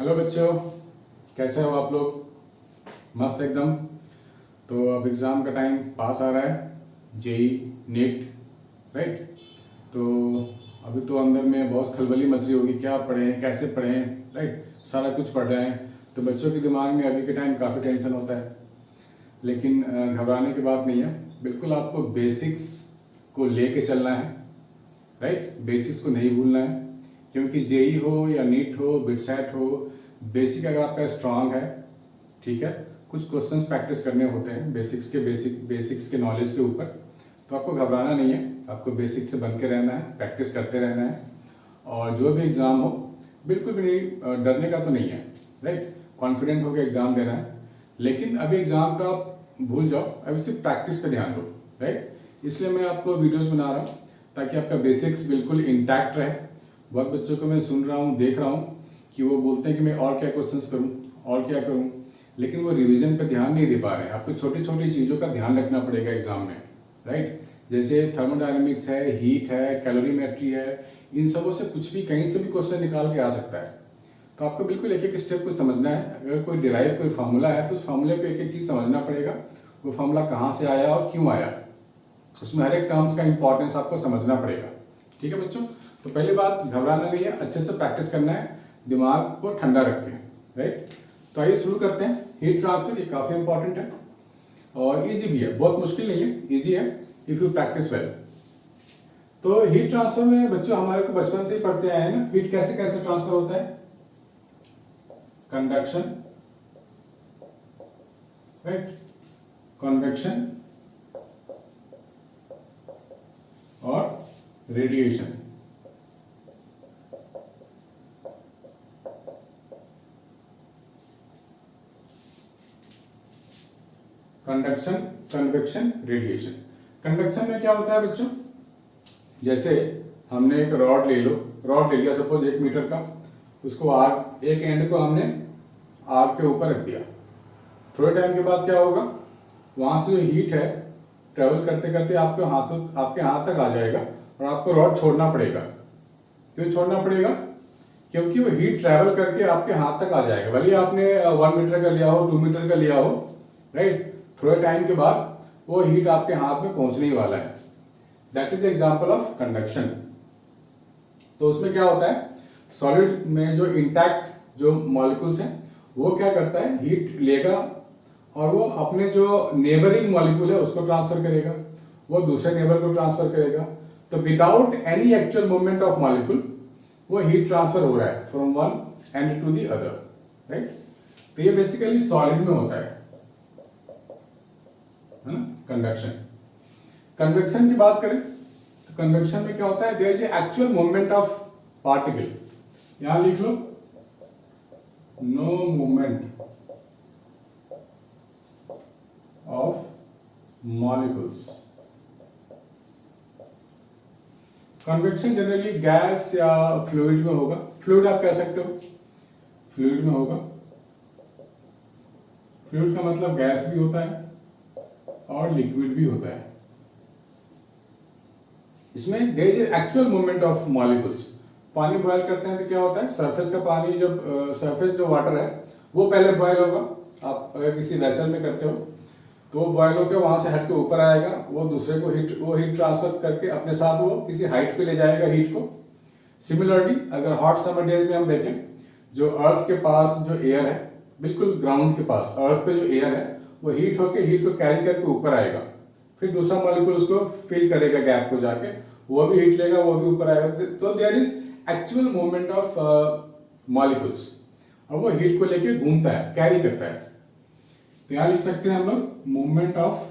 Hello बच्चों, कैसे हो आप लोग? मस्त एकदम। तो अब एग्ज़ाम का टाइम पास आ रहा है, जेई नीट, राइट। तो अभी तो अंदर में बहुत खलबली मच रही होगी, क्या पढ़ें कैसे पढ़ें, राइट। सारा कुछ पढ़ रहे हैं तो बच्चों के दिमाग में अभी के टाइम काफ़ी टेंशन होता है। लेकिन घबराने की बात नहीं है, बिल्कुल आपको बेसिक्स को लेके चलना है, राइट। बेसिक्स को नहीं भूलना है, क्योंकि जेई हो या नीट हो, बिटसेट हो, बेसिक अगर आपका स्ट्रांग है, ठीक है, कुछ क्वेश्चंस प्रैक्टिस करने होते हैं बेसिक्स के नॉलेज के ऊपर, तो आपको घबराना नहीं है। आपको बेसिक से बन के रहना है, प्रैक्टिस करते रहना है, और जो भी एग्ज़ाम हो बिल्कुल भी नहीं डरने का तो नहीं है, राइट। कॉन्फिडेंट होकर एग्ज़ाम देना है। लेकिन अभी एग्ज़ाम का भूल जाओ, अभी सिर्फ प्रैक्टिस पे ध्यान दो, राइट। इसलिए मैं आपको वीडियोज़ बना रहा हूँ ताकि आपका बेसिक्स बिल्कुल इंटैक्ट रहे। बहुत बच्चों को मैं सुन रहा हूँ, देख रहा हूँ कि वो बोलते हैं कि मैं और क्या क्वेश्चंस करूँ और क्या करूँ, लेकिन वो रिवीजन पे ध्यान नहीं दे पा रहे हैं। आपको छोटी छोटी चीज़ों का ध्यान रखना पड़ेगा एग्जाम में, राइट। जैसे थर्मोडायनेमिक्स है, हीट है, कैलोरीमेट्री है, इन सबों से कुछ भी कहीं से भी क्वेश्चन निकाल के आ सकता है। तो आपको बिल्कुल एक एक स्टेप को समझना है। अगर कोई डिराइव कोई फार्मूला है तो उस फार्मूले को एक एक चीज़ समझना पड़ेगा, वो फार्मूला कहाँ से आया और क्यों आया, उसमें हर एक टर्म्स का इंपॉर्टेंस आपको समझना पड़ेगा। ठीक है बच्चों, तो पहली बात घबराना नहीं है, अच्छे से प्रैक्टिस करना है, दिमाग को ठंडा रख के, राइट। तो आइए शुरू करते हैं। हीट ट्रांसफर ये काफ़ी इंपॉर्टेंट है और इजी भी है, बहुत मुश्किल नहीं है, इजी है इफ़ यू प्रैक्टिस वेल। तो हीट ट्रांसफर में बच्चों हमारे को बचपन से ही पढ़ते आए हैं ना, हीट कैसे कैसे ट्रांसफर होता है। कंडक्शन, राइट, कन्वेक्शन और radiation. Conduction, convection, radiation. Conduction में क्या होता है बच्चों, जैसे हमने एक रॉड ले लिया सपोज 1 मीटर का, उसको आग, एक एंड को हमने आग के ऊपर रख दिया। थोड़े टाइम के बाद क्या होगा, वहां से जो हीट है ट्रेवल करते करते आपके हाथ तक आ जाएगा और आपको रॉड छोड़ना पड़ेगा। क्यों छोड़ना पड़ेगा? क्योंकि वो हीट ट्रेवल करके आपके हाथ तक आ जाएगा, भले आपने 1 मीटर का लिया हो, 2 मीटर का लिया हो, राइट। थोड़े टाइम के बाद वो हीट आपके हाथ में पहुंचने ही वाला है। That is the example of conduction. तो उसमें क्या होता है, सॉलिड में जो इंटैक्ट जो मॉलिक्यूल्स हैं वो क्या करता है, हीट लेगा और वो अपने जो नेबरिंग मॉलिक्यूल है उसको ट्रांसफर करेगा, वो दूसरे नेबर को ट्रांसफर करेगा। तो without any actual movement of molecule वो हीट ट्रांसफर हो रहा है from one end to the other, right. तो ये बेसिकली सॉलिड में होता है ना, कंडक्शन। कन्वेक्शन की बात करें तो कन्वेक्शन में क्या होता है, there is actual movement of particle. यहां लिख लो, no movement of molecules. Convection generally gas या फ्लूइड में होगा, फ्लूइड आप कह सकते हो, फ्लूइड में होगा। फ्लूइड का मतलब गैस भी होता है और लिक्विड भी होता है। इसमें there is actual movement of molecules. पानी बॉयल करते हैं तो क्या होता है, सरफेस का पानी, जब सरफेस जो वाटर है वो पहले बॉयल होगा। आप अगर किसी वेसल में करते हो तो वो बॉयल होकर वहां से हट के ऊपर आएगा, वो दूसरे को हीट ट्रांसफर करके अपने साथ वो किसी हाइट पे ले जाएगा हीट को। सिमिलरली अगर हॉट समर डेज में हम देखें, जो अर्थ के पास जो एयर है, बिल्कुल ग्राउंड के पास अर्थ पे जो एयर है, वो हीट होके हीट को कैरी करके ऊपर आएगा, फिर दूसरा मॉलिक्यूल उसको फिल करेगा गैप को जाके, वो भी हीट लेगा, वो भी ऊपर आएगा। तो there is actual movement of molecules, और वो हीट को लेके घूमता है, कैरी करता है। तो यहां लिख सकते हैं हम लोग मूवमेंट ऑफ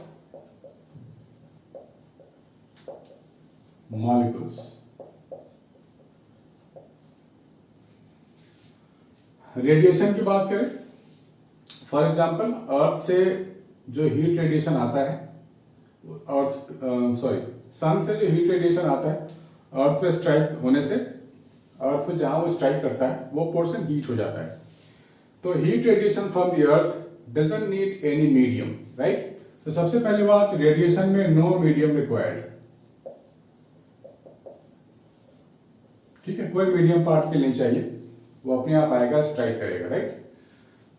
मॉलिक्यूल्स। रेडिएशन की बात करें, फॉर एग्जांपल अर्थ से जो हीट रेडिएशन आता है, सन से जो हीट रेडिएशन आता है अर्थ पे स्ट्राइक होने से, अर्थ पे जहां वो स्ट्राइक करता है वो पोर्शन हीट हो जाता है। तो heat radiation from the earth doesn't need any medium, right. तो सबसे पहली बात, रेडिएशन में नो मीडियम रिक्वायर्ड, ठीक है, कोई मीडियम पार्टिकल नहीं चाहिए। वो अपने आप आएगा, स्ट्राइक करेगा, राइट।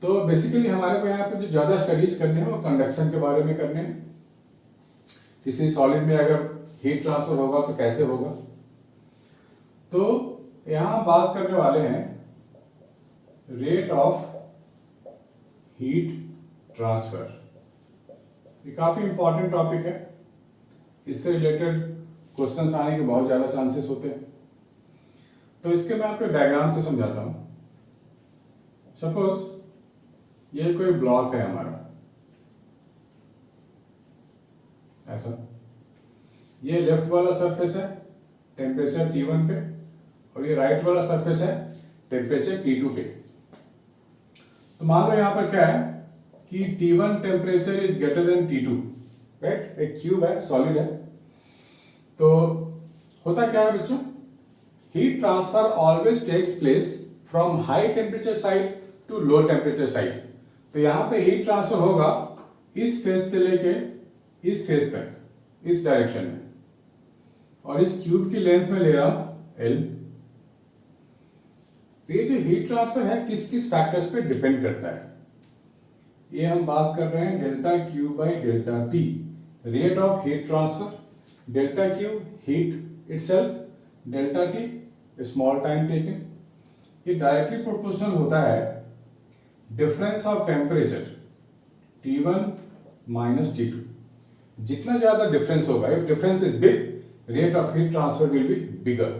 तो बेसिकली हमारे को यहाँ पे जो ज़्यादा स्टडीज करने हैं वो कंडक्शन के बारे में करने हैं। किसी सॉलिड में अगर हीट ट्रांसफर होगा तो कैसे होगा। तो यहाँ बात करने वाले हैं रेट ऑफ हीट ट्रांसफर। ये काफी इंपॉर्टेंट टॉपिक है, इससे रिलेटेड क्वेश्चंस आने के बहुत ज्यादा चांसेस होते हैं। तो इसके मैं आपको डायग्राम से समझाता हूं। सपोज ये कोई ब्लॉक है हमारा, ऐसा, ये लेफ्ट वाला सरफेस है टेम्परेचर T1 पे, और ये राइट वाला सरफेस है टेम्परेचर T2 पे। तो मान लो यहां पर क्या है कि T1 temperature is greater than T2, right. एक क्यूब है, सॉलिड है। तो होता क्या है बच्चों, heat transfer always takes place from high temperature side to low temperature side. तो यहां पे हीट ट्रांसफर होगा इस फेज से लेके इस फेज तक, इस डायरेक्शन में, और इस क्यूब की लेंथ में ले रहा हूं L। तो ये जो हीट ट्रांसफर है किस किस फैक्टर्स पे डिपेंड करता है, ये हम बात कर रहे हैं delta Q by delta T, rate of heat transfer. Delta Q heat itself, delta T small time taken. ये डायरेक्टली प्रोपोर्शनल होता है difference of temperature T1 minus T2। जितना ज्यादा डिफरेंस होगा, if difference is big, rate of heat transfer will be bigger.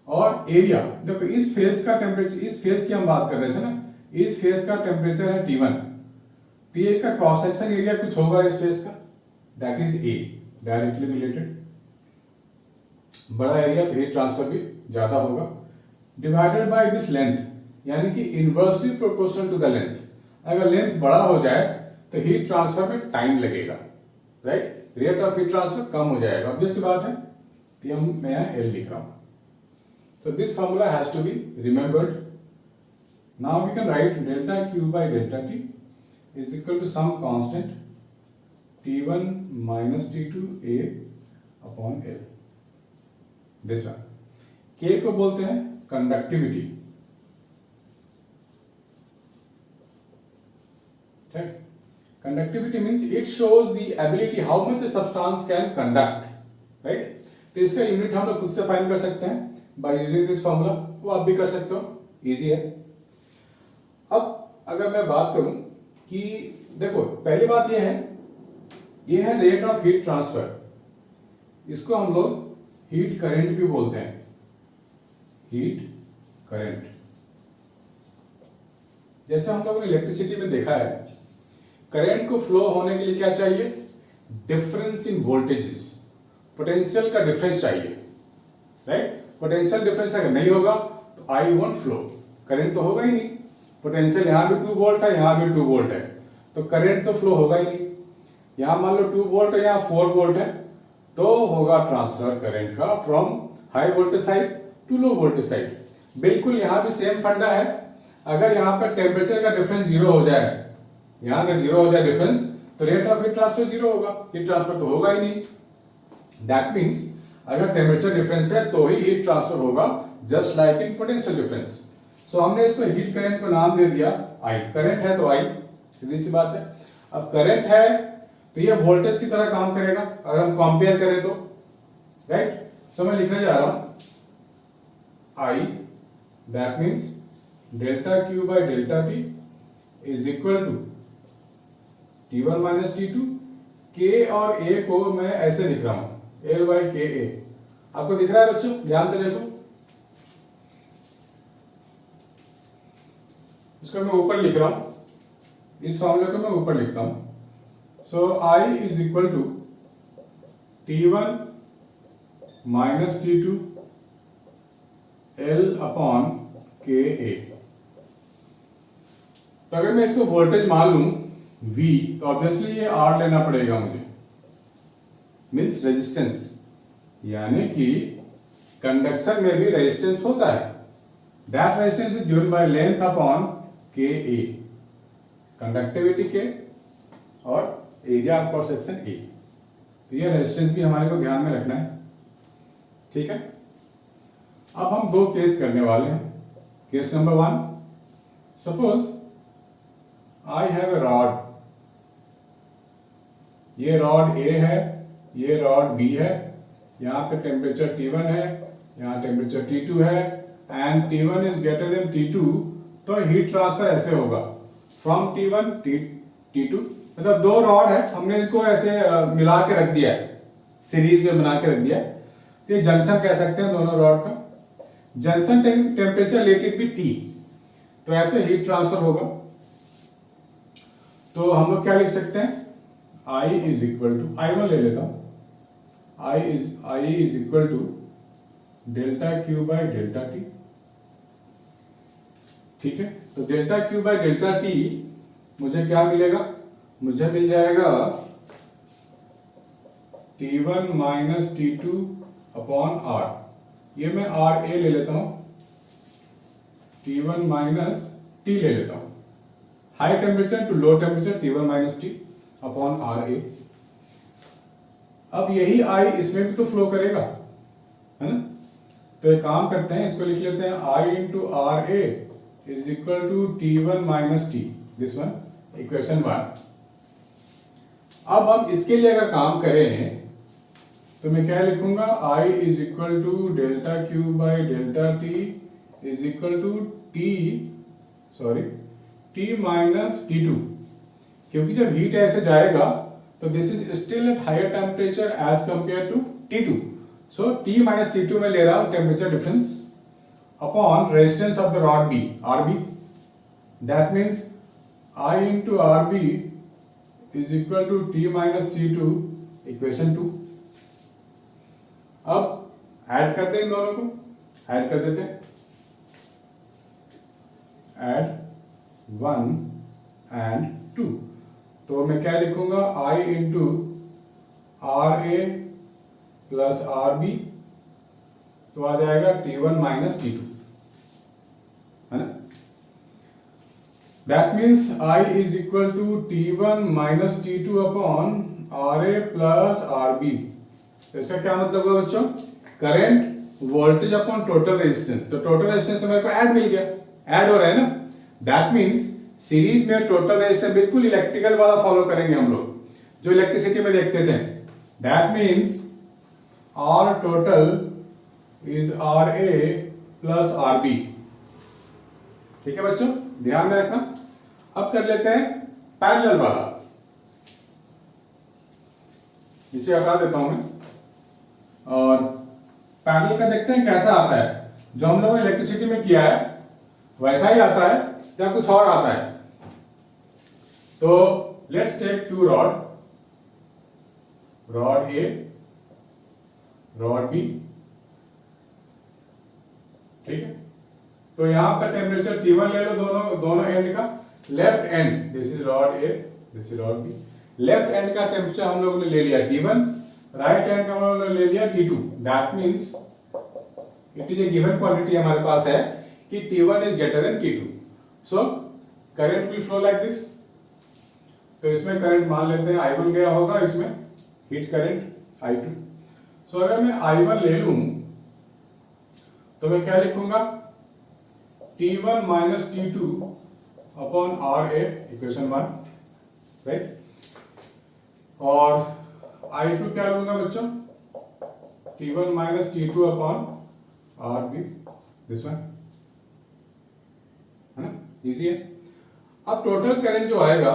और area देखो, इस phase का टेम्परेचर, इस फेज की हम बात कर रहे थे ना, इस फेज का टेम्परेचर है T1, तो ये का क्रॉस सेक्शन एरिया कुछ होगा इस फेज का, that is A, directly related. बड़ा एरिया तो हीट ट्रांसफर भी ज्यादा होगा, डिवाइडेड बाय दिस लेंथ, यानी कि inversely proportional to the length. अगर लेंथ बड़ा हो जाए तो हीट ट्रांसफर में टाइम लगेगा, right. Rate of heat transfer कम हो जाएगा, ऑब्वियस सी बात है। तो मैं यहाँ L लिख रहा हूं। So this formula has to be remembered. Now we can write delta Q by delta T is equal to some constant T1 minus T2 A upon L. This one. K को बोलते हैं conductivity. Okay. Conductivity means it shows the ability how much a substance can conduct, right? तो इसका unit हम लोग खुद से find कर सकते हैं बाय यूजिंग दिस फॉर्मूला, वो आप भी कर सकते हो, इजी है। अब अगर मैं बात करूं कि देखो, पहली बात ये है रेट ऑफ हीट ट्रांसफर। इसको हम लोग हीट करंट भी बोलते हैं, हीट करंट। जैसे हम लोगों ने इलेक्ट्रिसिटी में देखा है, करंट को फ्लो होने के लिए क्या चाहिए, डिफरेंस इन वोल्टेजेस, पोटेंशियल का डिफरेंस चाहिए, राइट। पोटेंशियल डिफरेंस अगर नहीं होगा तो आई वोंट फ्लो, करंट तो होगा ही नहीं। पोटेंशियल यहां भी 2 वोल्ट है, यहां भी 2 वोल्ट है, तो करंट तो फ्लो होगा ही नहीं। यहां मान लो 2 वोल्ट है, यहां 4 वोल्ट है, तो होगा ट्रांसफर करंट का from high voltage side to low voltage side. बिल्कुल यहां भी सेम फंडा है। अगर यहां पर टेम्परेचर का डिफरेंस 0 हो जाए, यहां अगर 0 हो जाए डिफरेंस, तो रेट ऑफ हीट ट्रांसफर 0 होगा, हीट ट्रांसफर तो होगा ही नहीं। दैट मीन्स अगर टेम्परेचर डिफरेंस है तो ही हीट ट्रांसफर होगा, just like in potential difference. So हमने इसको हीट करंट को नाम दे दिया I। करंट है तो I, सीधी सी बात है। अब करंट है तो ये वोल्टेज की तरह काम करेगा अगर हम कंपेयर करें तो, राइट। सो मैं लिखने जा रहा हूं I, that means delta Q by delta T is equal to T1 minus T2। K और A को मैं ऐसे लिख रहा हूं, L बाई के ए। आपको दिख रहा है बच्चों, ध्यान से देखो, इसको मैं ऊपर लिख रहा हूं, इस फॉर्मूले को मैं ऊपर लिखता हूं। So I is equal to T1 minus T2 L upon K A. तो अगर मैं इसको वोल्टेज मान लूं V, तो ऑब्वियसली ये R लेना पड़ेगा मुझे, मीन्स रेजिस्टेंस, यानी कि कंडक्शन में भी रेजिस्टेंस होता है। That resistance is given by length upon K A, conductivity के और area of cross section A. तो ये रेजिस्टेंस भी हमारे को ध्यान में रखना है, ठीक है। अब हम 2 केस करने वाले हैं। Case number 1, suppose I have a rod, ये रॉड ए है, ये रॉड बी है, यहाँ पे टेम्परेचर T1 है, यहाँ टेम्परेचर T2 है, and T1 is greater than T2, तो हीट ट्रांसफर ऐसे होगा फ्रॉम T1 T2, मतलब दो रॉड है, हमने इनको ऐसे मिला के रख दिया है, सीरीज में बना के रख दिया है, ये जंक्शन कह सकते हैं दोनों रॉड का। Junction temperature let it be T, तो ऐसे हीट ट्रांसफर होगा। तो हम लोग क्या लिख सकते हैं, I is equal to, I1 ले लेता हूं, I is equal to delta Q by delta T, ठीक है। तो delta Q by delta T मुझे क्या मिलेगा, मुझे मिल जाएगा T1 minus T2 upon R, ये मैं RA ले लेता हूं, T1 माइनस T ले लेता हूं, high temperature to low temperature T1 minus T upon RA। अब यही I इसमें भी तो फ्लो करेगा, है ना। तो एक काम करते हैं, इसको लिख लेते हैं I into RA is equal to T1 minus T, this one, equation 1। अब हम इसके लिए अगर काम करें तो मैं क्या लिखूंगा, I is equal to delta Q by delta T is equal to T minus T2, क्योंकि जब हीट ऐसे जाएगा तो this is still at higher temperature as compare to T2, so T minus T2 में ले रहा हूं temperature difference upon resistance of the rod B, RB, that means I into RB is equal to T minus T2, equation 2। अब add करते हैं इन दोनों को, add कर देते हैं, ऐड 1 एंड 2, तो मैं क्या लिखूंगा, I into RA plus RB, तो आ जाएगा T1 माइनस T2, है ना। That means I is equal to T1 minus T2 upon RA plus RB। तो इसका क्या मतलब हुआ बच्चों, current voltage upon total resistance, तो टोटल रेजिस्टेंस तो मेरे को ऐड मिल गया, ऐड हो रहा है ना। दैट मीन्स सीरीज में टोटल रेजिस्टेंस बिल्कुल इलेक्ट्रिकल वाला फॉलो करेंगे हम लोग, जो इलेक्ट्रिसिटी में देखते थे। That means R total is RA plus RB, ठीक है बच्चों, ध्यान में रखना। अब कर लेते हैं पैरेलल वाला, इसे हटा देता हूं मैं, और पैरेलल का देखते हैं कैसा आता है। जो हम लोग इलेक्ट्रिसिटी में किया है वैसा ही आता है या कुछ और आता है। तो let's take two rod, rod A, rod B, ठीक है। तो यहां पर टेम्परेचर T1 ले लो, दोनों एंड का, left and, this is rod A, this is rod B, left and का टेम्परेचर हम लोगों ने ले लिया T1, राइट हैंड का हम लोगों ने ले लिया T2। That means it is a given quantity हमारे पास है कि T1 is greater than T2, so current will flow like this. तो इसमें करंट मान लेते हैं I1 गया होगा, इसमें हीट करंट I2। सो अगर मैं I1 ले लूं तो मैं क्या लिखूंगा, T1 minus T2 upon RA, equation 1, right. और I2 क्या लूंगा बच्चों, T1 minus T2 upon RB, this one, है ना, इजी है। अब टोटल करंट जो आएगा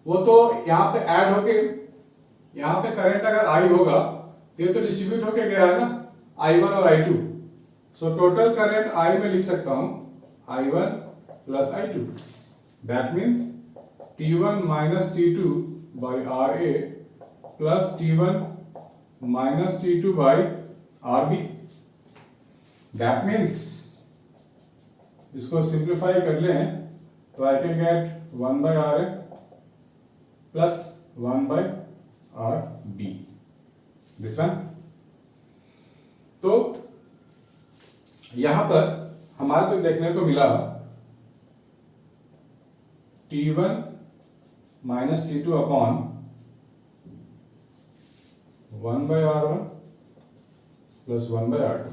वो तो यहां पे ऐड होके, यहां पे करंट अगर I होगा तो ये तो डिस्ट्रीब्यूट होके गया है ना, I1 और I2। So total current I में लिख सकता हूं I1 plus I2, that means T1 minus T2 by RA plus T1 minus T2 by RB। That means इसको सिंप्लीफाई कर लें तो I can get 1 by RA plus 1 by RB, this one. तो यहां पर हमारे को देखने को मिला T1 minus T2 upon 1 by R1 plus 1 by R2,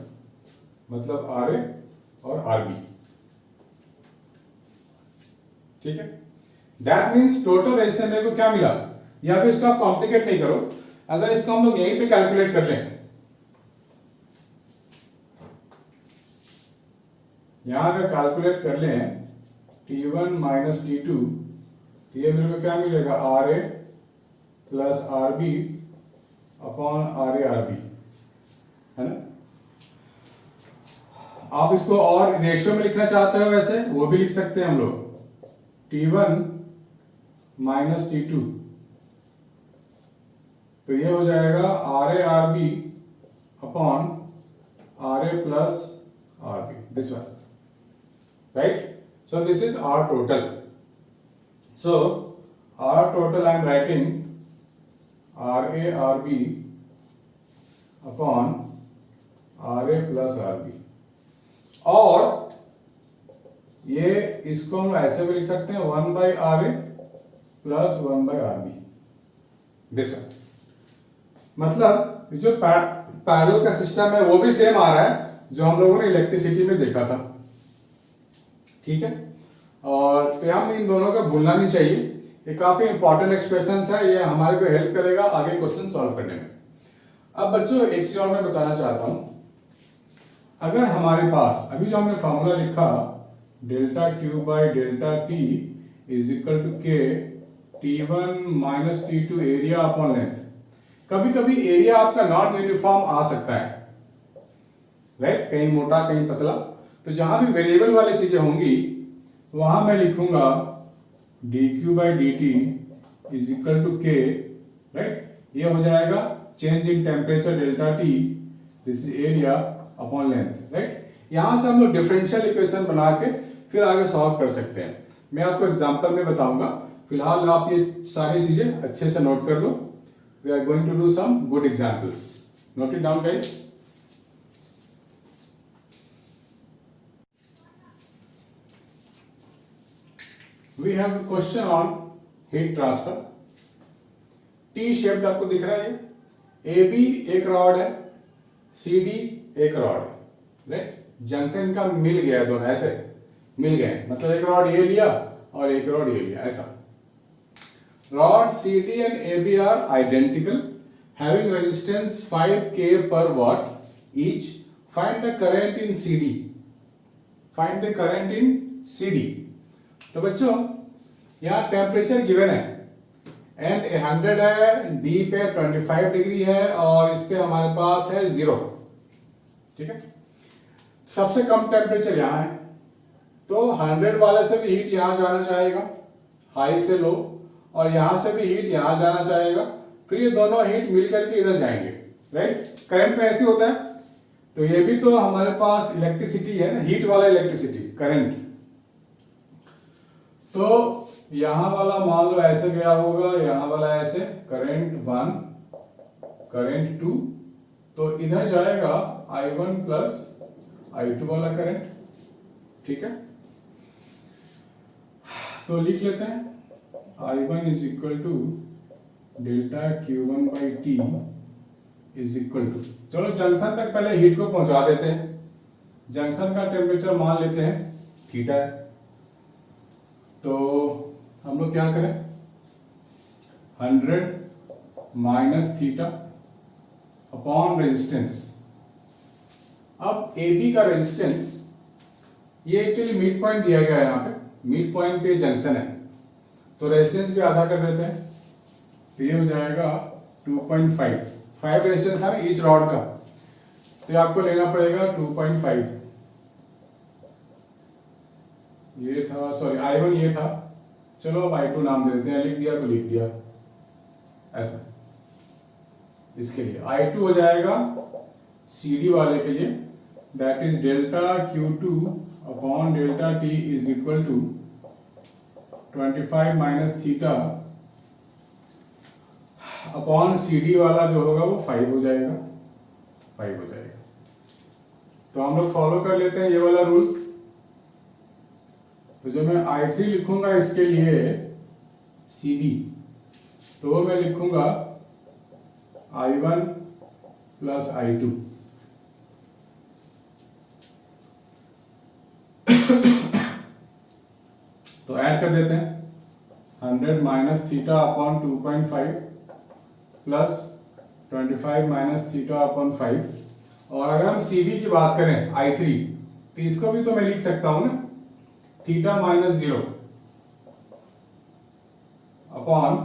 मतलब RA और RB, ठीक है, दैट मीन्स टोटल रेजिस्टेंस मेरे को क्या मिला, या फिर इसको आप कॉम्प्लिकेट नहीं करो, अगर इसको हम लोग यहीं पे कैलकुलेट कर लें, यहां अगर कैलकुलेट कर लें T1 माइनस T2, तो ये मेरे को क्या मिलेगा, RA plus RB upon RA RB, है ना। आप इसको और रेशियो में लिखना चाहते हो वैसे वो भी लिख सकते हैं हम लोग, T1 माइनस T2, तो ये हो जाएगा RA RB upon RA plus RB, this one, right. So this is R total. So R total I am writing RA RB upon RA plus RB, और ये इसको हम ऐसे भी लिख सकते हैं 1 by RA plus 1 by RB, this one. मतलब जो पैरेलल का सिस्टम है वो भी सेम आ रहा है जो हम लोगों ने इलेक्ट्रिसिटी में देखा था, ठीक है। और तो हमें इन दोनों का भूलना नहीं चाहिए, ये काफी इंपॉर्टेंट एक्सप्रेशंस है, ये हमारे को हेल्प करेगा आगे क्वेश्चन सॉल्व करने में। अब बच्चों एक चीज और मैं बताना चाहता हूं, अगर हमारे पास अभी जो हमने फॉर्मूला लिखा delta Q by delta T is equal to K T1 minus T2 area upon length, कभी कभी एरिया आपका नॉन यूनिफॉर्म आ सकता है, राइट, कहीं मोटा कहीं पतला, तो जहां भी वेरिएबल वाली चीजें होंगी वहां मैं लिखूंगा dq by dt is equal to K, right, ये हो जाएगा change in temperature delta T, this is area upon length, right. यहां से हम लोग डिफरेंशियल इक्वेशन बना के फिर आगे सॉल्व कर सकते हैं, मैं आपको एग्जांपल में बताऊंगा, फिलहाल आप ये सारी चीजें अच्छे से नोट कर लो, we are going to do some good examples, note it down guys. We have a question on heat transfer. T shaped आपको दिख रहा है, ये AB एक रॉड है, CD एक रॉड है, राइट, जंक्शन का मिल गया, दोनों ऐसे मिल गए, मतलब एक रॉड ये लिया और एक रॉड ये लिया, ऐसा। Rod CD and AB are identical, having resistance 5K per watt each. Find the current in CD. Find the current in CD. तो बच्चों यहाँ टेम्परेचर गिवन है एंड 100 है, डी पे 25 डिग्री है और इस पे हमारे पास है 0, ठीक है। सबसे कम टेम्परेचर यहाँ है, तो 100 वाले से भी हीट यहाँ जाना चाहेगा, हाई से लो, और यहां से भी हीट यहाँ जाना चाहेगा, फिर ये दोनों हीट मिलकर के इधर जाएंगे, राइट। करंट में ऐसे होता है, तो ये भी तो हमारे पास इलेक्ट्रिसिटी है ना, हीट वाला इलेक्ट्रिसिटी करंट, तो यहां वाला मान लो ऐसे गया होगा, यहां वाला ऐसे, करंट 1 करंट 2, तो इधर जाएगा I1 प्लस I2 वाला करंट, ठीक है। तो लिख लेते हैं I1 is equal to delta Q1 by T is equal to, चलो जंक्शन तक पहले हीट को पहुंचा देते हैं, जंक्शन का टेम्परेचर मान लेते हैं थीटा है, तो हम लोग क्या करें 100 माइनस थीटा अपॉन रेजिस्टेंस। अब AB का रेजिस्टेंस, ये एक्चुअली मिड पॉइंट दिया गया है, यहाँ पे मिड पॉइंट पे जंक्शन है, तो रेजिस्टेंस भी आधा कर देते हैं, तो ये हो जाएगा 2.5 रेजिस्टेंस था ना ईच रॉड का, तो आपको लेना पड़ेगा 2.5, ये था, सॉरी I1 ये था, चलो अब I2 नाम दे देते हैं, लिख दिया तो लिख दिया ऐसा, इसके लिए I2 हो जाएगा CD वाले के लिए, that is delta Q2 upon delta T is equal to 25 minus theta upon CD वाला जो होगा वो 5 हो जाएगा, 5 हो जाएगा। तो हम लोग फॉलो कर लेते हैं ये वाला रूल, तो जो मैं I3 लिखूंगा इसके लिए CD, तो मैं लिखूंगा I1 प्लस I2, तो तो ऐड कर देते हैं 100 minus theta upon 2.5 plus 25 minus theta upon 5। और अगर हम CV की बात करें I3, तो इसको भी तो मैं लिख सकता हूं ना, theta minus 0 upon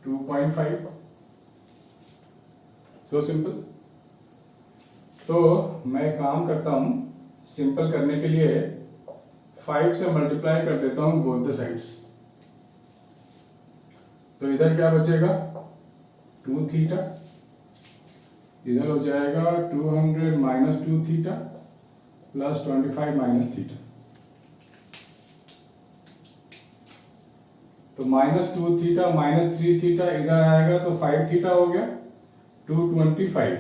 2.5। So simple. तो मैं काम करता हूं, सिंपल करने के लिए 5 से मल्टीप्लाई कर देता हूं बोथ द साइड्स। तो इधर क्या बचेगा 2 थीटा, इधर हो जाएगा 200 minus 2 theta plus 25 minus theta. तो माइनस 2 थीटा माइनस 3 थीटा इधर आएगा तो 5 थीटा हो गया 225।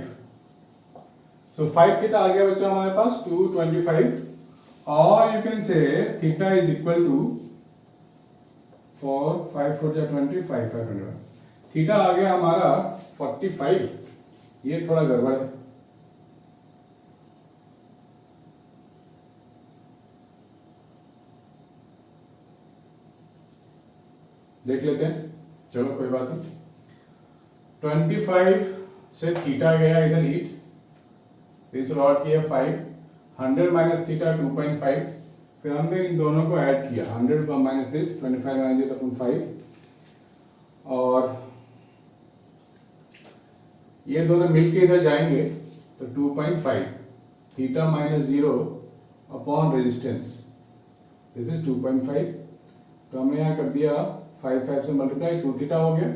सो 5 थीटा आ गया बच्चा हमारे पास 225। और you can say theta is equal to 4 5 4 20 5 5 21। Theta आ गया हमारा 45। ये थोड़ा गड़बड़ है, देख लेते हैं। चलो कोई बात नहीं। 25 से थीटा गया इधर 8, इस रॉड की है 5, 100 माइनस थीटा 2.5। फिर हमने इन दोनों को ऐड किया 100 माइनस दिस 25 माइनस 8/5। और ये दोनों मिलके इधर जाएंगे तो 2.5 theta minus 0 upon resistance, this is 2.5। तो हमने यहाँ कर दिया 5 से मल्टीप्लाई 2 थीटा हो गया।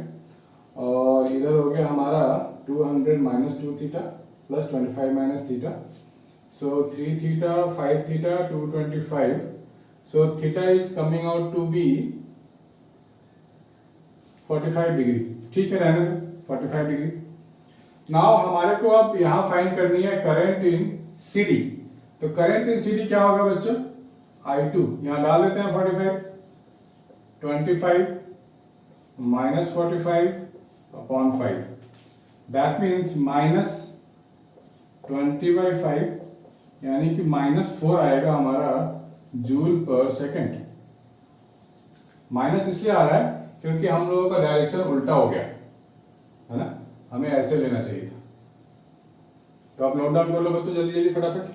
और इधर हो गया हमारा 200 minus 2 theta plus 25 minus theta. So 3 theta 5 theta 225। So theta is coming out to be 45 degree. ठीक है, रहने दो 45 डिग्री। नाउ हमारे को अब यहां फाइंड करनी है करंट इन CD। तो करंट इन CD क्या होगा बच्चों, I2। यहां डाल देते हैं 45, 25 minus 45 upon 5, that means minus 20/5, यानी कि -4 आएगा हमारा जूल पर सेकंड। माइनस इसलिए आ रहा है क्योंकि हम लोगों का डायरेक्शन उल्टा हो गया है ना, हमें ऐसे लेना चाहिए था। तो आप नोट डाउन कर लो बच्चों जल्दी जल्दी फटाफट।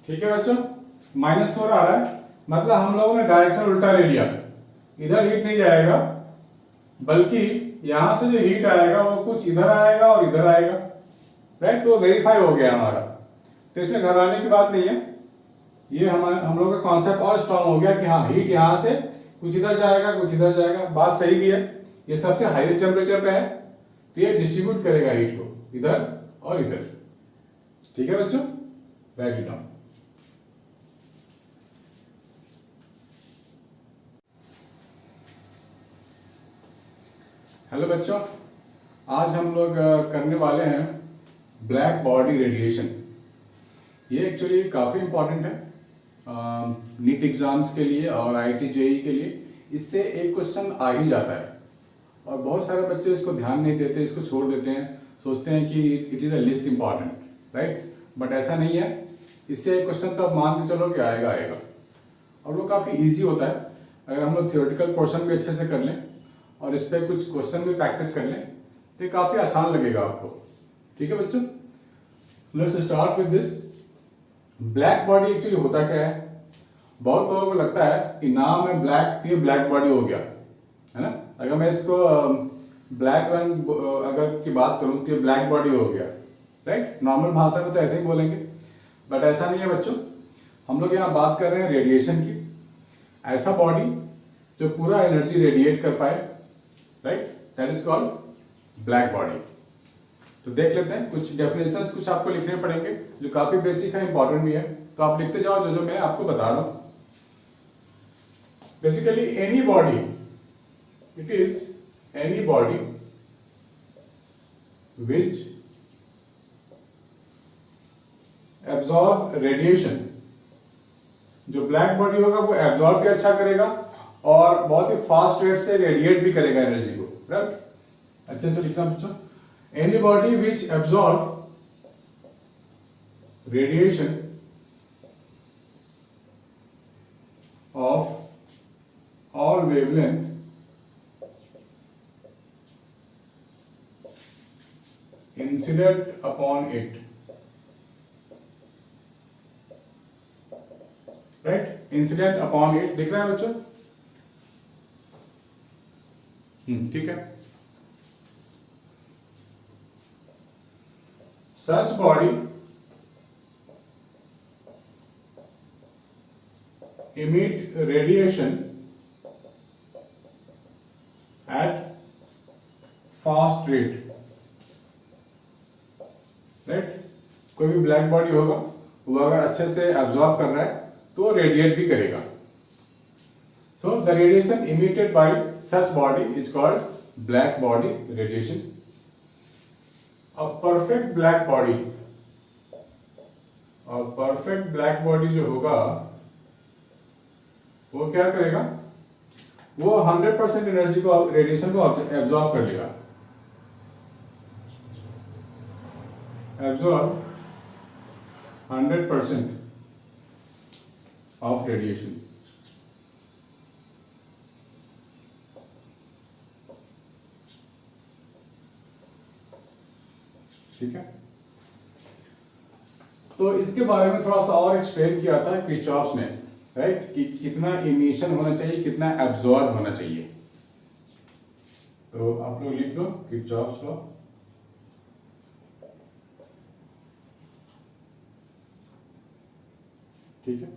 ठीक है बच्चों, -4 आ रहा है, मतलब हम लोगों ने डायरेक्शन उल्टा ले लिया। इधर हीट नहीं जाएगा, बल्कि यहां से जो हीट आएगा वो कुछ इधर आएगा और इधर आएगा, राइट। तो वेरीफाई हो गया हमारा, तो इसमें घबराने की बात नहीं है। ये हम लोग का कॉन्सेप्ट और स्ट्रांग हो गया कि हाँ, हीट यहां से कुछ इधर जाएगा कुछ इधर जाएगा। बात सही भी है, ये सबसे हाईएस्ट टेम्परेचर पे है, तो ये डिस्ट्रीब्यूट करेगा हीट को इधर और इधर। ठीक है बच्चों, राइट इट डाउन। हेलो बच्चों, आज हम लोग करने वाले हैं ब्लैक बॉडी रेडिएशन। ये एक्चुअली काफ़ी इंपॉर्टेंट है नीट एग्जाम्स के लिए और IIT JEE के लिए। इससे एक क्वेश्चन आ ही जाता है और बहुत सारे बच्चे इसको ध्यान नहीं देते, इसको छोड़ देते हैं, सोचते हैं कि it is a list important, right. But ऐसा नहीं है, इससे एक क्वेश्चन तो आप मान के चलो कि आएगा आएगा। और वो काफ़ी ईजी होता है अगर हम लोग थियोरेटिकल पोर्शन भी अच्छे से कर लें और इस पर कुछ क्वेश्चन भी प्रैक्टिस कर लें तो ये काफ़ी आसान लगेगा आपको। ठीक है बच्चों, let's start with this. Black body actually होता क्या है, बहुत लोगों को लगता है कि नाम है ब्लैक तो ये ब्लैक बॉडी हो गया, है ना। अगर मैं इसको ब्लैक रंग अगर की बात करूं तो ये ब्लैक बॉडी हो गया, राइट। नॉर्मल भाषा में तो ऐसे ही बोलेंगे, बट ऐसा नहीं है बच्चों। हम लोग यहाँ बात कर रहे हैं रेडिएशन की। ऐसा बॉडी जो पूरा एनर्जी रेडिएट कर पाए, right, that is called black body. तो देख लेते हैं कुछ डेफिनेशंस, कुछ आपको लिखने पड़ेंगे जो काफी बेसिक है, इंपॉर्टेंट भी है, तो आप लिखते जाओ जो जो मैं आपको बता रहा हूं। Basically any body, it is any body which absorb radiation. जो ब्लैक बॉडी होगा वो एब्जॉर्ब भी अच्छा करेगा और बहुत ही फास्ट रेट से रेडिएट भी करेगा एनर्जी को, राइट। अच्छे से लिखना बच्चों, any body which absorb radiation of all wavelength incident upon it, right, incident upon it, दिख रहा है बच्चों? ठीक है। Such body emit radiation at fast rate, right. कोई भी ब्लैक बॉडी होगा वो अगर अच्छे से एब्जॉर्ब कर रहा है तो रेडिएट भी करेगा। So the radiation emitted bye such body is called black body radiation. A perfect black body, और परफेक्ट ब्लैक बॉडी जो होगा वो क्या करेगा, वो 100% एनर्जी को, रेडिएशन को एब्जॉर्ब कर लेगा, एब्जॉर्ब 100% ऑफ रेडिएशन। ठीक है। तो इसके बारे में थोड़ा सा और एक्सप्लेन किया था किरचॉफ्स ने, राइट, कि कितना इमिशन होना चाहिए, कितना एब्जॉर्ब होना चाहिए। तो आप लोग लिख लो किरचॉफ्स लॉ। ठीक है।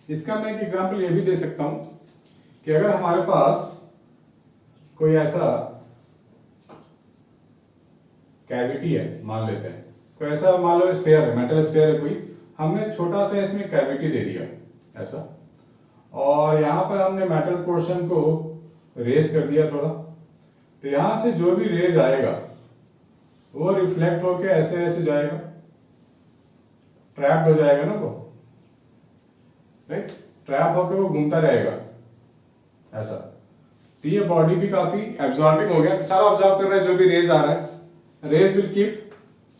इसका मैं एक एग्जांपल ये भी दे सकता हूं कि अगर हमारे पास कोई ऐसा कैविटी है, मान लेते हैं कोई ऐसा, मान लो स्फीयर है, मेटल स्फीयर है कोई, हमने छोटा सा इसमें कैविटी दे दिया ऐसा, और यहां पर हमने मेटल पोर्शन को रेज कर दिया थोड़ा, तो यहां से जो भी रेज आएगा वो रिफ्लेक्ट होके ऐसे ऐसे जाएगा, ट्रैप्ड हो जाएगा ना वो, राइट, ट्रैप होके वो घूमता रहेगा ऐसा। तो ये बॉडी भी काफी एब्जॉर्बिंग हो गया, सारा ऑब्जॉर्व कर रहा है जो भी रेज आ रहा है, rays will keep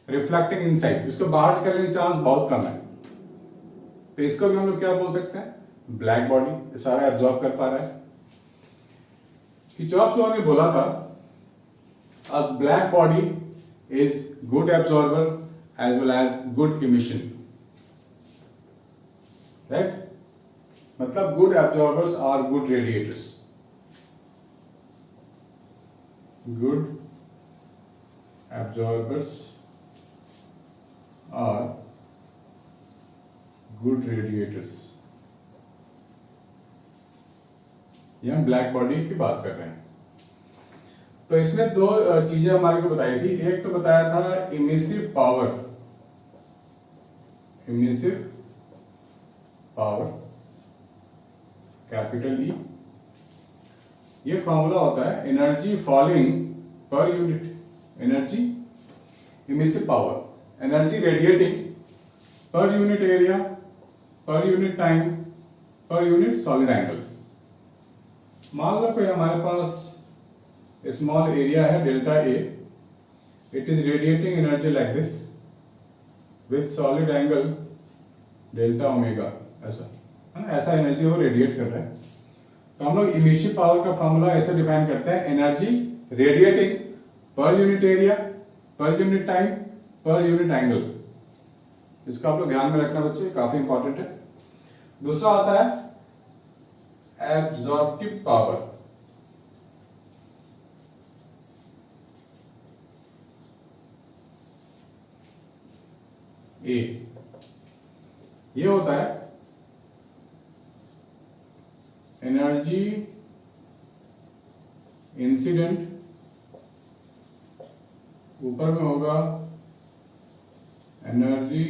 reflecting inside, इसको बाहर निकलने के चांस बहुत कम है। तो इसको भी हम लोग क्या बोल सकते हैं, ब्लैक बॉडी, सारा एब्जॉर्ब कर पा रहा है। किरचॉफ्स लॉ ने बोला था a black body is good absorber as well as good emission, right, मतलब good absorbers are good radiators, good absorbers are good radiators। ये हम ब्लैक बॉडी की बात कर रहे हैं। तो इसमें दो चीजें हमारे को बताई थी, एक तो बताया था emissive power, emissive power capital E, ये फॉर्मूला होता है energy falling per unit, energy emissive power, energy radiating per unit area, पर unit time, per unit solid angle. मान लो कोई हमारे पास स्मॉल एरिया है delta A, it is radiating energy like this with solid angle delta omega, ऐसा है ना, ऐसा energy वो रेडिएट कर रहा है। तो हम लोग इमिसिव पावर का फॉर्मूला ऐसे डिफाइन करते हैं, energy radiating per unit area, पर unit time, per unit angle. इसका आप लोग ध्यान में रखना बच्चे, काफी इंपॉर्टेंट है। दूसरा आता है एब्जॉर्प्टिव पावर, ए, ये होता है एनर्जी इंसिडेंट, ऊपर में होगा एनर्जी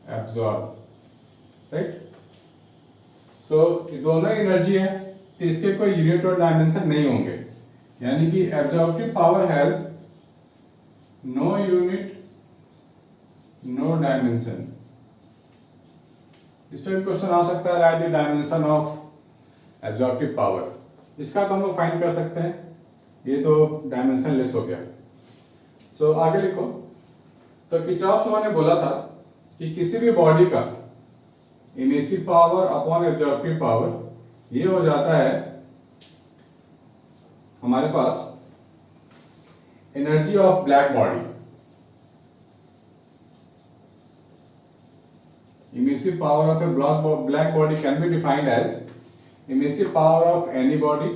एब्जॉर्ब, राइट। सो दोनों एनर्जी है तो इसके कोई यूनिट और डायमेंशन नहीं होंगे, यानी कि absorptive power has no unit no dimension. इस पर क्वेश्चन आ सकता है, write the dimension of absorptive power, इसका तो हम लोग फाइंड कर सकते हैं, ये तो डायमेंशन लेस हो गया। सो आगे लिखो। तो किरचॉफ्स लॉ ने बोला था कि किसी भी बॉडी का emissive power upon absorptive power ये हो जाता है हमारे पास energy of black body. Emissive power of a black body can be defined as emissive power of any body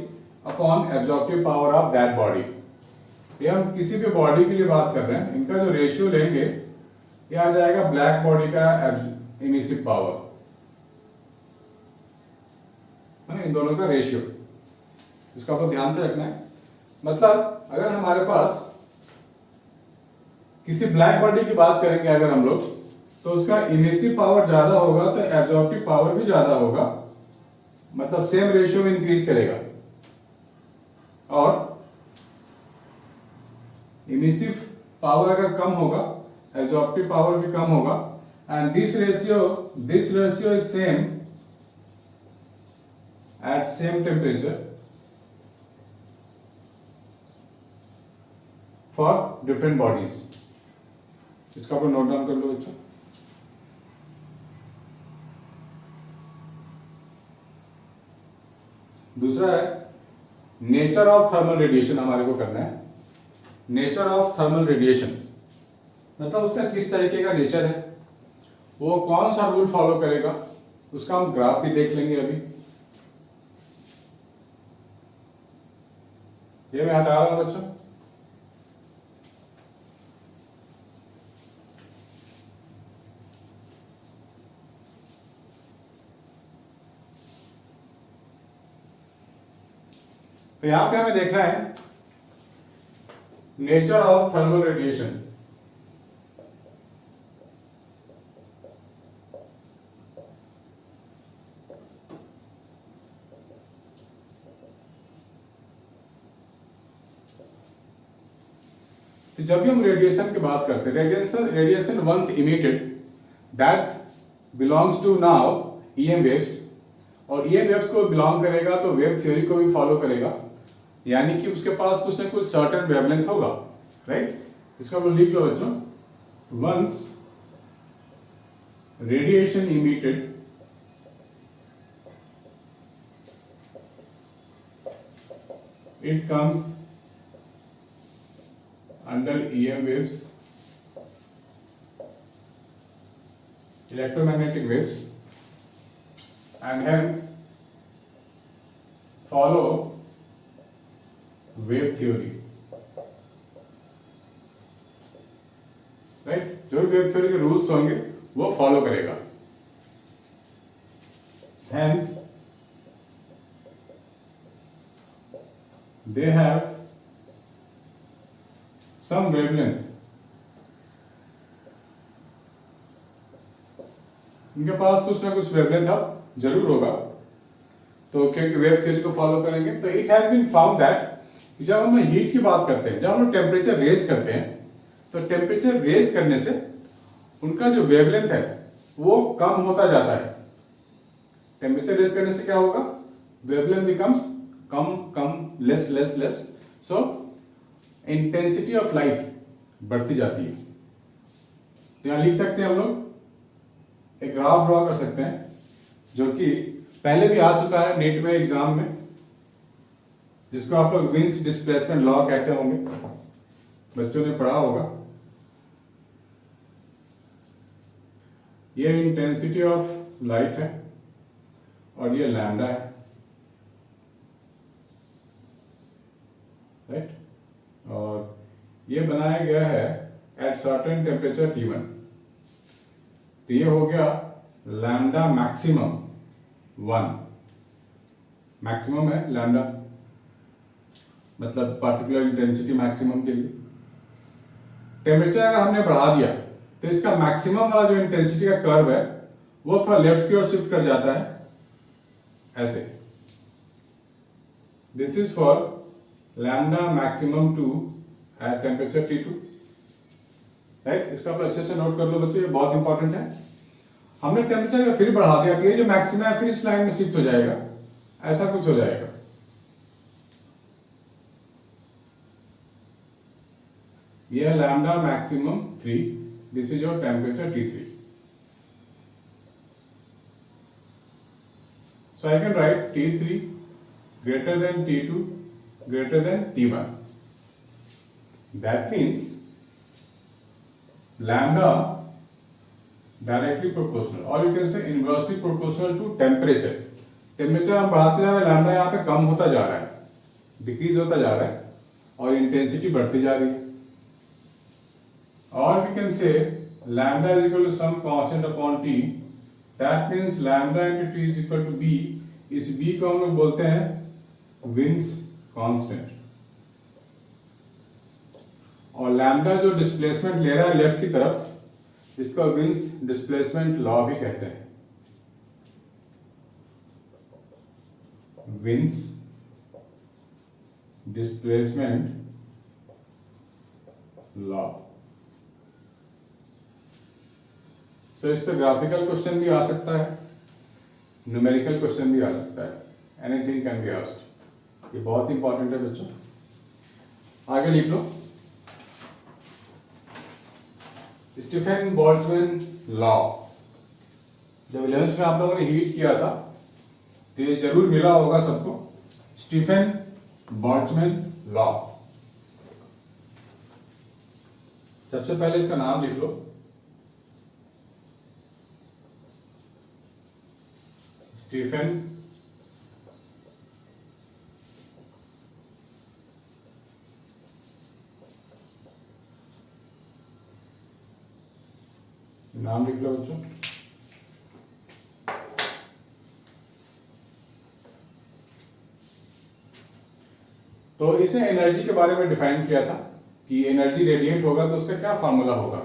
upon absorptive power of that body। ये हम किसी भी बॉडी के लिए बात कर रहे हैं, इनका जो रेशियो लेंगे ये आ जाएगा ब्लैक बॉडी का इमिसिव पावर, है ना, इन दोनों का रेशियो। इसको आपको ध्यान से रखना है। मतलब अगर हमारे पास किसी ब्लैक बॉडी की बात करेंगे अगर हम लोग, तो उसका इमिसिव पावर ज्यादा होगा तो एब्जॉर्प्टिव पावर भी ज्यादा होगा, मतलब सेम रेशियो में इंक्रीज करेगा। और इमिसिव पावर अगर कम होगा एब्जॉर्प्टिव पावर भी कम होगा, and this ratio is same at same temperature for different bodies. इसको आपको नोट डाउन कर लो बच्चों। दूसरा है नेचर ऑफ थर्मल रेडिएशन, हमारे को करना है नेचर ऑफ थर्मल रेडिएशन, मतलब उसका किस तरीके का नेचर है, वो कौन सा रूल फॉलो करेगा, उसका हम ग्राफ भी देख लेंगे। अभी ये मैं हटा रहा हूं बच्चों। तो यहां पे हमें देखना है नेचर ऑफ थर्मल रेडिएशन। तो जब भी हम रेडिएशन की बात करते हैं, radiation once emitted that belongs to now EM waves, और ईएम वेव्स को बिलोंग करेगा तो वेव थ्योरी को भी फॉलो करेगा, यानी कि उसके पास कुछ ना कुछ सर्टेन वेवलेंथ होगा, राइट। इसको आप लिख लो बच्चों, once radiation emitted it comes under EM waves, electromagnetic waves, and hence follow wave theory, right। जो भी वेव थ्योरी के रूल्स होंगे वो फॉलो करेगा। hence they have some wavelength, इनके पास कुछ ना कुछ वेवलेंथ अब जरूर होगा, तो क्योंकि वेव थ्योरी को फॉलो करेंगे। तो it has been found that जब हम हीट की बात करते हैं, जब हम टेम्परेचर रेज करते हैं, तो टेम्परेचर रेज करने से उनका जो वेवलेंथ है वो कम होता जाता है। टेम्परेचर रेज करने से क्या होगा, wavelength becomes come come, less less less, so intensity of light बढ़ती जाती है। तो यहां लिख सकते हैं हम लोग, एक ग्राफ ड्रॉ कर सकते हैं, जो कि पहले भी आ चुका है नेट में एग्जाम में, जिसको आप लोग विंस डिस्प्लेसमेंट लॉ कहते होंगे, बच्चों ने पढ़ा होगा। ये इंटेंसिटी ऑफ लाइट है और ये लैम्डा है, राइट। और ये बनाया गया है एट सर्टेन टेम्परेचर T1। तो ये हो गया लैम्डा मैक्सिमम 1, मैक्सिमम है लैम्डा, मतलब पार्टिकुलर इंटेंसिटी मैक्सिमम के लिए। टेम्परेचर अगर हमने बढ़ा दिया तो इसका मैक्सिमम वाला जो इंटेंसिटी का कर्व है वो थोड़ा लेफ्ट की ओर शिफ्ट कर जाता है, ऐसे। This is for lambda maximum 2 at temperature T2, right. इसको आप अच्छे से नोट कर लो बच्चों, ये बहुत इंपॉर्टेंट है। हमने टेम्परेचर फिर बढ़ा दिया कि ये जो मैक्सिमम है फिर इस लाइन में शिफ्ट हो जाएगा, ऐसा कुछ हो जाएगा। ये है lambda maximum 3, this is your temperature T3। So I can write T3 greater than T2 greater than T1. That means lambda directly proportional or you can say inversely proportional to temperature. Temperature हम बढ़ाते जा रहे हैं, lambda यहाँ पे कम होता जा रहा है, डिक्रीज होता जा रहा है और इंटेंसिटी बढ़ती जा रही है. और we can say lambda is equal to some constant upon T. That means lambda into T is equal to B. इस बी को हम लोग बोलते हैं विन्स कांस्टेंट. और लैम्डा जो डिस्प्लेसमेंट ले रहा है लेफ्ट की तरफ, इसको विन्स डिस्प्लेसमेंट लॉ भी कहते हैं. Wins displacement law. सो इस पे ग्राफिकल क्वेश्चन भी आ सकता है, न्यूमेरिकल क्वेश्चन भी आ सकता है. Anything can be asked. ये बहुत इंपॉर्टेंट है बच्चों. आगे लिख लो. Stefan Boltzmann law. जब 11th में आप लोगों ने हीट किया था तो ये जरूर मिला होगा सबको. Stefan Boltzmann law. सबसे पहले इसका नाम लिख लो. स्टीफन नाम लिख लो बच्चों. तो इसने एनर्जी के बारे में डिफाइन किया था कि एनर्जी रेडिएट होगा तो उसका क्या फॉर्मूला होगा.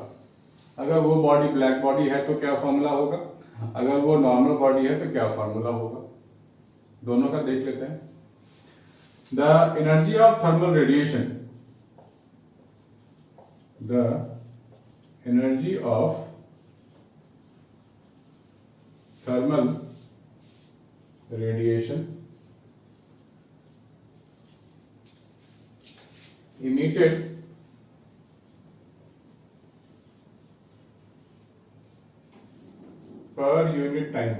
अगर वो बॉडी ब्लैक बॉडी है तो क्या फॉर्मूला होगा, अगर वो नॉर्मल बॉडी है तो क्या फॉर्मूला होगा. दोनों का देख लेते हैं. The energy of thermal radiation, the energy of thermal radiation emitted per unit time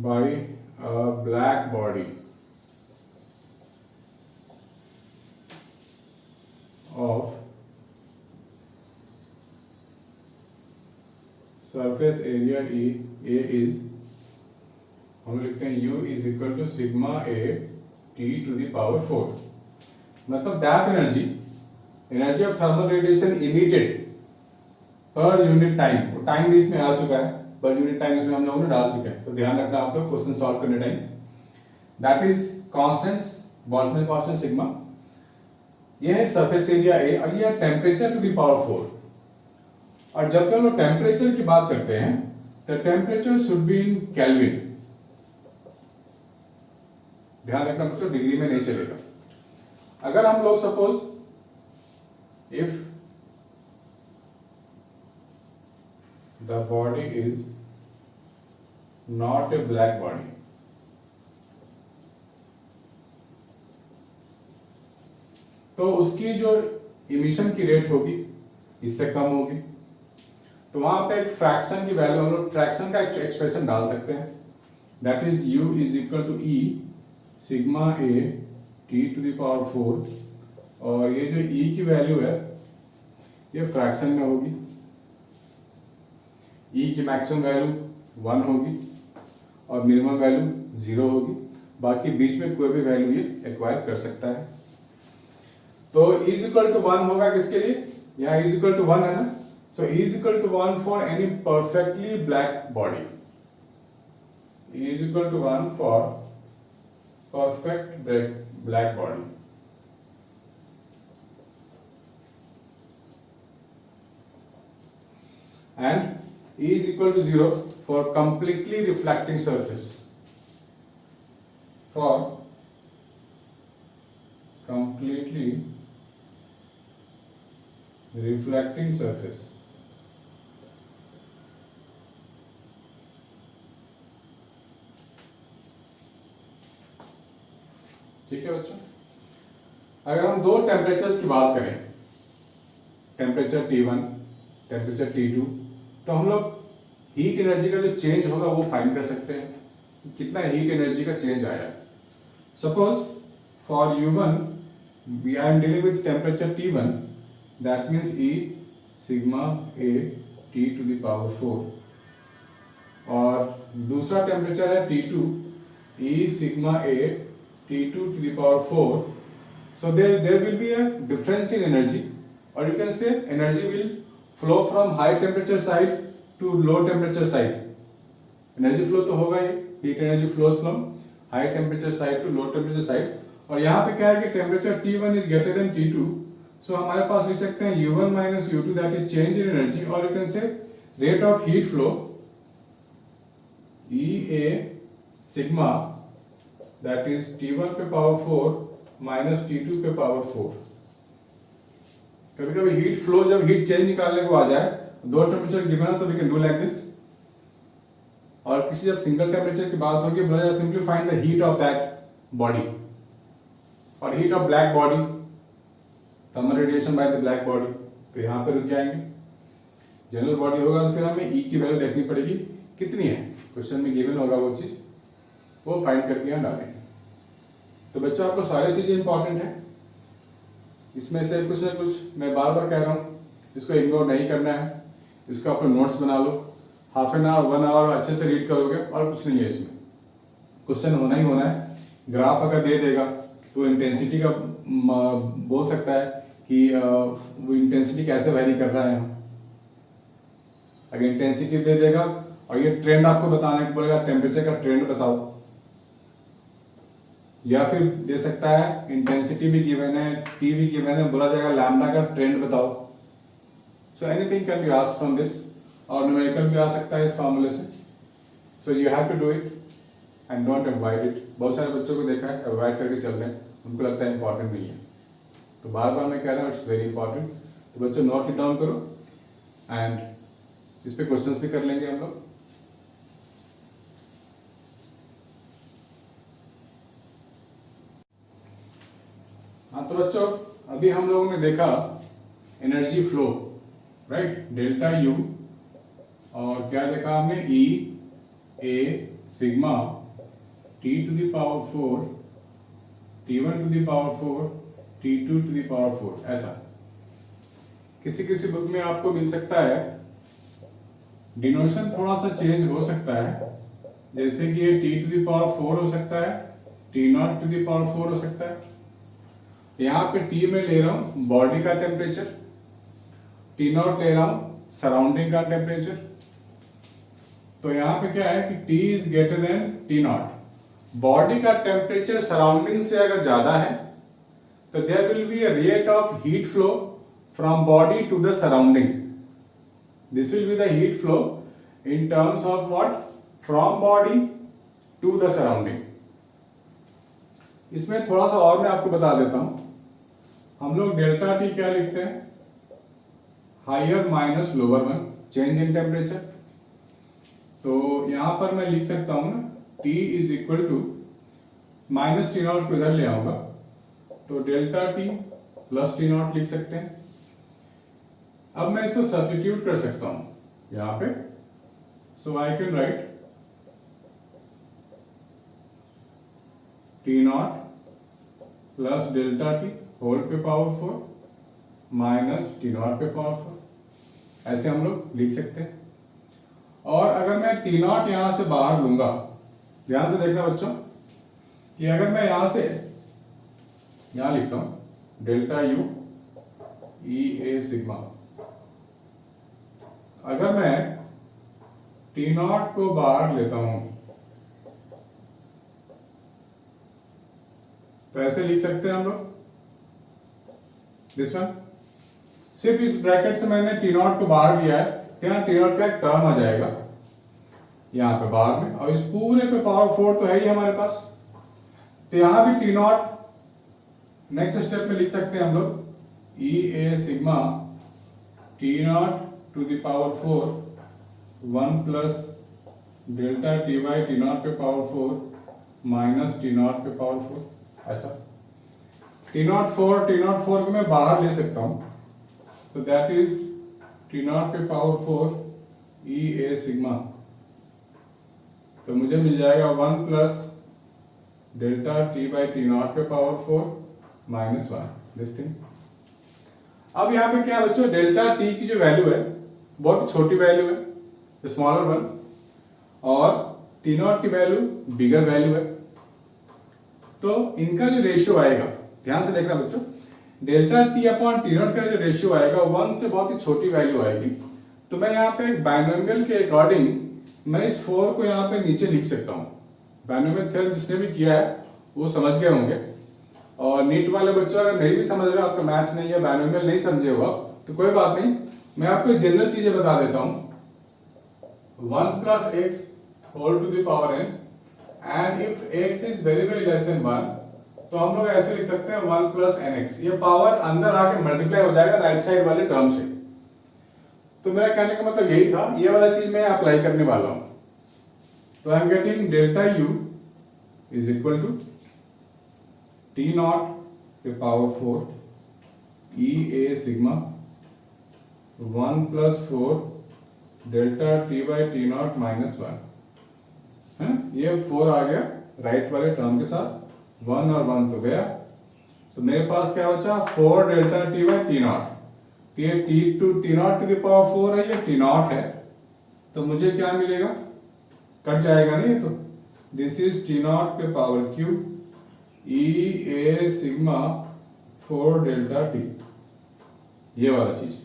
by a black body of surface area A is, हम लिखते हैं U is equal to sigma A T to the power 4. मतलब that energy of thermal radiation emitted पर unit time. वो time भी इसमें आ चुका है, पर यूनिट टाइम इसमें हम लोगों ने डाल चुके हैं. तो ध्यान रखना आप लोग क्वेश्चन सॉल्व करने time. That is constants, Boltzmann constant sigma. ये है सरफेस एरिया ए और ये है टेम्परेचर टू द पावर 4. और जब हम लोग टेम्परेचर की बात करते हैं तो temperature should be in kelvin. ध्यान रखना बच्चों, डिग्री में नहीं चलेगा. अगर हम लोग suppose if the body is not a black body, तो उसकी जो इमिशन की रेट होगी इससे कम होगी. तो वहां पे एक फ्रैक्शन की वैल्यू, हम लोग फ्रैक्शन का एक्सप्रेशन डाल सकते हैं. That is U is equal to E sigma A T to the power 4. और ये जो E की वैल्यू है ये फ्रैक्शन में होगी. E की मैक्सिमम वैल्यू 1 होगी और मिनिमम वैल्यू 0 होगी. बाकी बीच में कोई भी वैल्यू ये एक्वायर कर सकता है. तो E इज इक्वल टू 1 होगा किसके लिए, यहाँ E इज इक्वल टू 1 है ना. So E is equal to 1 for any perfectly black body. E is equal to 1 for perfect black body. And E is equal to 0 for completely reflecting surface. For completely reflecting surface. ठीक है बच्चों. अगर हम दो temperatures की बात करें, temperature T1, temperature T2, तो हम लोग हीट एनर्जी का जो चेंज होगा वो फाइंड कर सकते हैं, कितना हीट एनर्जी का चेंज आया। Suppose for U1 I am dealing with temperature T1, that means E sigma A T to the power 4, और दूसरा टेम्परेचर है T2, E sigma A T2 to the power 4. So there will be a difference in energy, or you can say energy will flow from high temperature side to low temperature side. Energy flow तो होगा ही, heat energy flows from high temperature side to low temperature side. और यहाँ पे क्या है कि temperature T1 is greater than T2, so हमारे पास लिख सकते हैं U1 minus U2 that is change in energy, और you can say rate of heat flow EA sigma that is T1 पे पावर 4 माइनस T2 पे पावर 4। कभी कभी हीट फ्लो जब हीट चेंज निकालने को आ जाए, दो टेम्परेचर गिवन है तो we can do like this, और किसी जब सिंगल टेम्परेचर की बात होगी बोला simply find the heat of that body, और heat of black body, thermal radiation by the black body, तो यहाँ पे रुक जाएंगे। जनरल बॉडी होगा तो फिर हमें ई की वैल्यू देखनी पड़ेगी कितनी है, क्वेश्चन में गिवन होगा वो चीज, वो फाइंड करके यहाँ डालेंगे। तो बच्चों आपको सारी चीजें इंपॉर्टेंट है, इसमें से कुछ ना कुछ मैं बार बार कह रहा हूँ, इसको इग्नोर नहीं करना है, इसको अपने नोट्स बना लो, हाफ एन आवर 1 आवर अच्छे से रीड करोगे, और कुछ नहीं है इसमें, क्वेश्चन होना ही होना है। ग्राफ अगर दे देगा तो इंटेंसिटी का बोल सकता है कि वो इंटेंसिटी कैसे वैरी कर रहा है। अगर इंटेंसिटी दे देगा और ये ट्रेंड आपको बताने को बोलेगा, टेम्परेचर का ट्रेंड बताओ, या फिर दे सकता है इंटेंसिटी भी गिवन है, टी भी गिवन है, बोला जाएगा लैम्डा का ट्रेंड बताओ। So anything can be asked from this, और न्यूमेरिकल भी आ सकता है इस फॉर्मूले से। So you have to do it and don't avoid it. बहुत सारे बच्चों को देखा है अवॉइड करके चल रहे हैं, उनको लगता है इंपॉर्टेंट नहीं है, तो बार बार मैं कह रहा हूँ इट्स वेरी इंपॉर्टेंट। तो बच्चों नोट इट डाउन करो, एंड इस पे क्वेश्चंस भी कर लेंगे हम लोग। हाँ तो बच्चों अभी हम लोगों ने देखा energy flow, right, delta U, और क्या देखा हमने, E A sigma T to the power 4 T1 to the power 4 T2 to the power 4, ऐसा। किसी किसी बुक में आपको मिल सकता है, डिनोशन थोड़ा सा चेंज हो सकता है, जैसे कि ये T टू द पावर 4 हो सकता है, T0 टू द पावर 4 हो सकता है। यहाँ पे T में ले रहा हूँ बॉडी का टेम्परेचर, T0 ले रहा हूँ सराउंडिंग का टेम्परेचर। तो यहाँ पे क्या है कि T is greater than T0, body का टेम्परेचर सराउंडिंग से अगर ज्यादा है तो there will be a rate of heat flow from body to the surrounding. This will be the heat flow in terms of what, from body to the surrounding. इसमें थोड़ा सा और मैं आपको बता देता हूं, हम लोग डेल्टा टी क्या लिखते हैं, higher minus lower one, change in temperature. तो यहां पर मैं लिख सकता हूं ना, T is equal to minus T0 को इधर ले आऊंगा, तो डेल्टा टी प्लस T0 लिख सकते हैं। अब मैं इसको सब्स्टिट्यूट कर सकता हूं यहां पे, so I can write T0 plus delta T whole पे पावर 4 माइनस T0 पे पावर 4, ऐसे हम लोग लिख सकते हैं। और अगर मैं T0 यहां से बाहर लूंगा, ध्यान से देखना बच्चों, कि अगर मैं यहां से यहां लिखता हूं delta U E A sigma, अगर मैं T0 को बाहर लेता हूं तो ऐसे लिख सकते हैं हम लोग, दिस वन। सिर्फ इस ब्रैकेट से मैंने T0 को बाहर लिया है, तो यहाँ T0 का एक टर्म आ जाएगा यहाँ पे बाहर में, और इस पूरे पे पावर 4 तो है ही हमारे पास, तो यहां भी T0 नेक्स्ट स्टेप में लिख सकते हैं हम लोग, E A sigma T0 to the power 4 1 plus delta T by T0 पे पावर 4 माइनस T0 पे पावर 4, ऐसा। T0 4 को मैं बाहर ले सकता हूं, तो दैट इज T0 पे पावर 4 ई ए सिग्मा, तो मुझे मिल जाएगा 1 plus delta T by T not पे पावर 4 माइनस 1 दिस थिंग। अब यहाँ पे क्या बच्चों, डेल्टा टी की जो वैल्यू है बहुत ही छोटी वैल्यू है, स्मॉलर वन, और टी नॉट की वैल्यू बिगर वैल्यू है। तो इनका जो रेशियो आएगा, ध्यान से देखना बच्चों, delta T upon T not का जो रेशियो आएगा 1 से बहुत ही छोटी वैल्यू आएगी। तो मैं यहाँ पे बाइनोमियल के अकॉर्डिंग मैं इस 4 को यहाँ पे नीचे लिख सकता हूँ। बाइनोमियल थ्योरम जिसने भी किया है वो समझ गए होंगे, और नीट वाले बच्चों अगर नहीं भी समझ रहे हो, आपका मैथ्स नहीं है, बाइनोमियल नहीं समझे हो तो कोई बात नहीं, मैं आपको जनरल चीजें बता देता हूँ। 1 plus x whole to the power n, and if x is very less than 1, तो हम लोग ऐसे लिख सकते हैं 1 प्लस nx। ये पावर अंदर आके मल्टीप्लाई हो जाएगा राइट साइड वाले टर्म से। तो मेरा कहने का मतलब यही था, ये वाला चीज मैं अप्लाई करने वाला हूं। तो I am getting delta u is equal to T naught के power 4 E A sigma 1 plus 4 delta T by T naught minus 1 है। ये 4 आ गया राइट वाले टर्म के साथ, 1 और 1 तो गया, तो मेरे पास क्या बचा 4 delta T by T naught. ये T naught to the power 4 है, ये टी नॉट है, तो मुझे क्या मिलेगा, कट जाएगा ना ये, तो दिस इज टी नॉट पे power Q E A sigma 4 delta T, ये वाला चीज।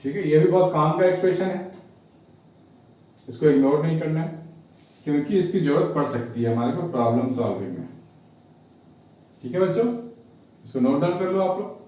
ठीक है, ये भी बहुत काम का एक्सप्रेशन है, इसको इग्नोर नहीं करना है, क्योंकि इसकी जरूरत पड़ सकती है हमारे को प्रॉब्लम सॉल्विंग में। ठीक है बच्चों, इसको नोट डाउन कर लो आप लोग।